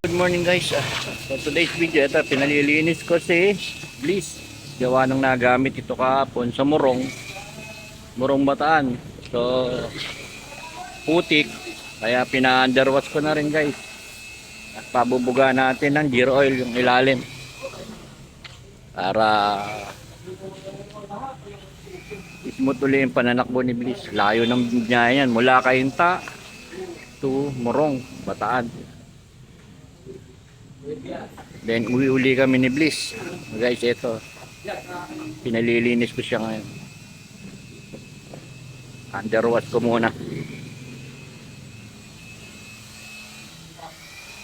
Good morning guys. For today's video, ito pinalilinis ko si Bliss. Gawa ng nagamit ito kahapon sa Murong Bataan. So putik, kaya pina-underwash ko na rin guys. At pabubuga natin ng gear oil yung ilalim para smooth ulit yung pananakbo ni Bliss. Layo ng niya yan mula Cainta to Murong Bataan. Then uli kami ni Bliss. Guys, ito. Pinalilinis ko siya ngayon. Underwash ko muna.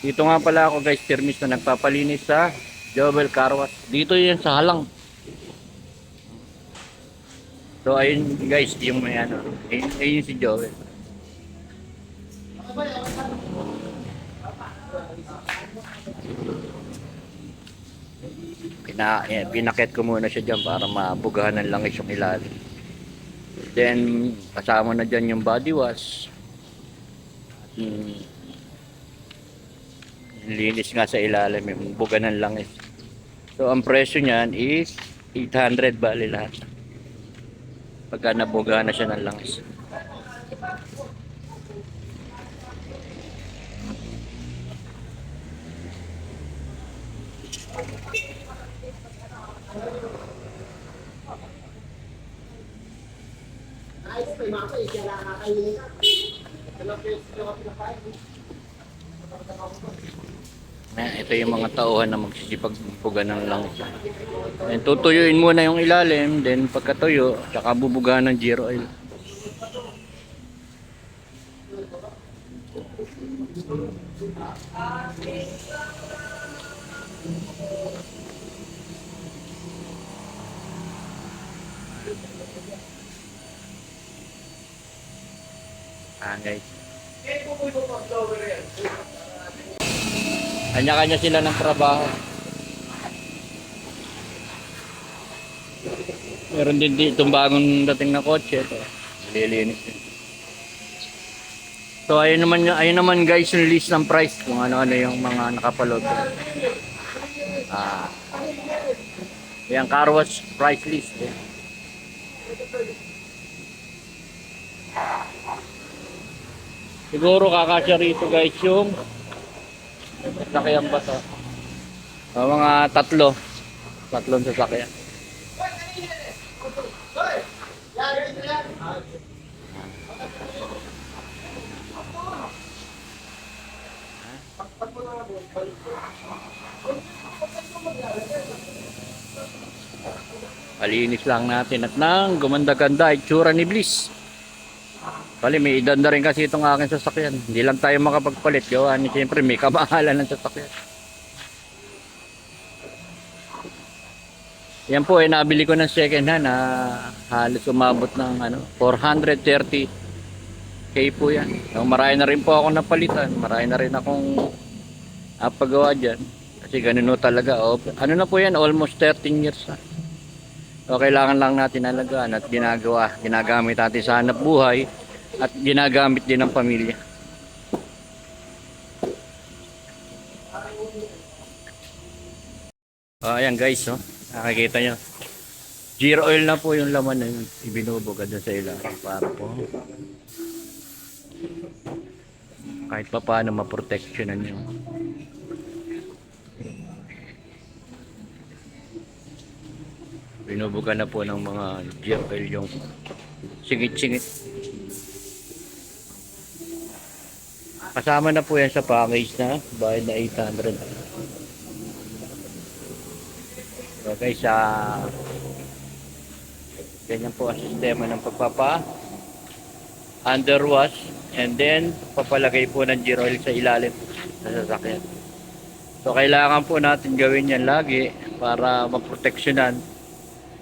Dito nga pala ako guys, termis na nagpapalinis sa Jovel Car Wash. Dito yan sa Halang. So ayun guys, yung may ano, ayun si Jovel. Pinakit ko muna siya dyan para mabugahan ng langis yung ilalim. Then kasama na dyan yung body wash. Linis nga sa ilalim yung buga ng langis. So ang presyo niyan is 800 bali lahat pagka nabuga na siya ng langis. Ito yung mga tauhan na magsisipagbuga ng langis. Then tutuyuin muna yung ilalim, then pagkatuyo, tsaka bubuga ng gear oil. Guys. Kanya-kanya sila ng trabaho. Meron din dito bagong dating na kotse. Ito, lilinis din. So ayun naman guys yung list ng price kung ano-ano yung mga nakapaload. Yung car wash price list. Siguro kakasya rito guys yung sasakyan ba to? Mga tatlong sasakyan. Palinis lang natin at nang gumanda-ganda itsura ni Bliss. Bali, may edad na rin kasi itong aking sasakyan. Hindi lang tayo makapagpalit. Gawa ni siyempre may kamahalan ng sasakyan. Yan po ay nabili ko ng second hand na halos umabot ng 430k po yan. So, marami na rin po ako napalitan. Marami na rin akong pagawa dyan. Kasi ganun talaga. Ano na po yan? Almost 13 years na. So, kailangan lang natin alagaan at ginagamit natin sa hanap buhay. At ginagamit din ng pamilya. Ayan guys, nakikita nyo. Gear oil na po yung laman na yun. Ibinubuga dun sa ilalim para po kahit pa paano maproteksyonan nyo. Binubuga na po ng mga gear oil yung singit-singit. Kasama na po yan sa package na bayad na 800. So guys, ganyan po ang sistema ng underwash and then papalagay po ng gear oil sa ilalim sa sasakyan. So kailangan po natin gawin yan lagi para maproteksyonan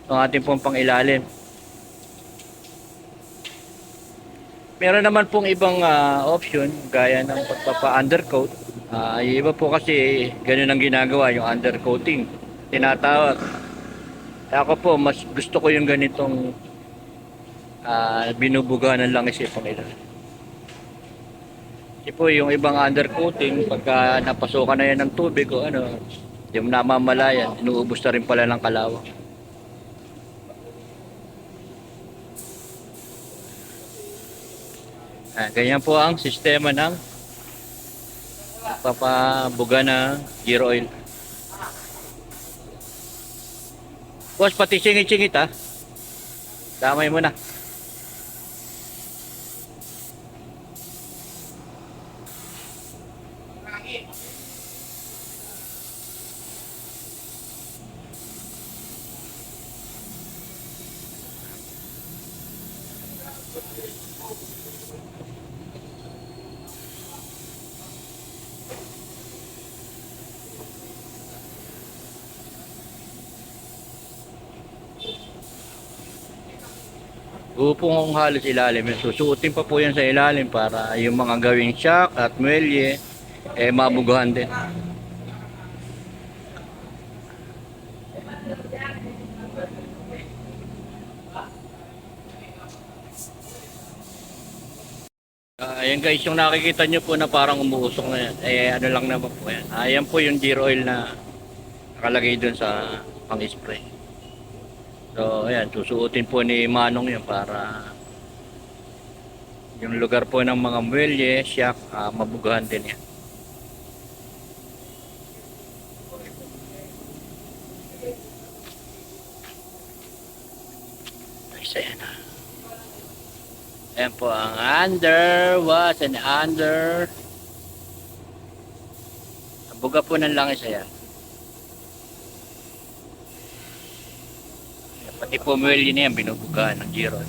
ang ating pong pangilalim. Meron naman pong ibang option gaya ng pagpapa-undercoat. Yung iba po kasi ganun ang ginagawa, yung undercoating tinatawag. Ako po mas gusto ko yung ganitong binubuga ng langis itong ilalim. Di po yung ibang undercoating, pagka napasukan na yan ng tubig o ano, yung namamalayan, inuubos na rin pala ng kalawang. Ganyan po ang sistema ng papabuga na gear oil. Boss, pati singit-singit ha. Damay mo na. Upong kong halos ilalim. Susuotin pa po yan sa ilalim para yung mga gawing shock at muelye mabugahan din. Ayan guys, yung nakikita nyo po na parang umuusok na yan. Ano lang naman po yan. Ayan po yung gear oil na nakalagay dun sa pang-spray. So ayan, susuotin po ni Manong yun para yung lugar po ng mga muelye, shock, mabugahan din yan. Nice, ayan na. Ayan po ang under, was and under. Buga po ng langis ayan. Pati po muelye na yan, binubugaan ng gear oil.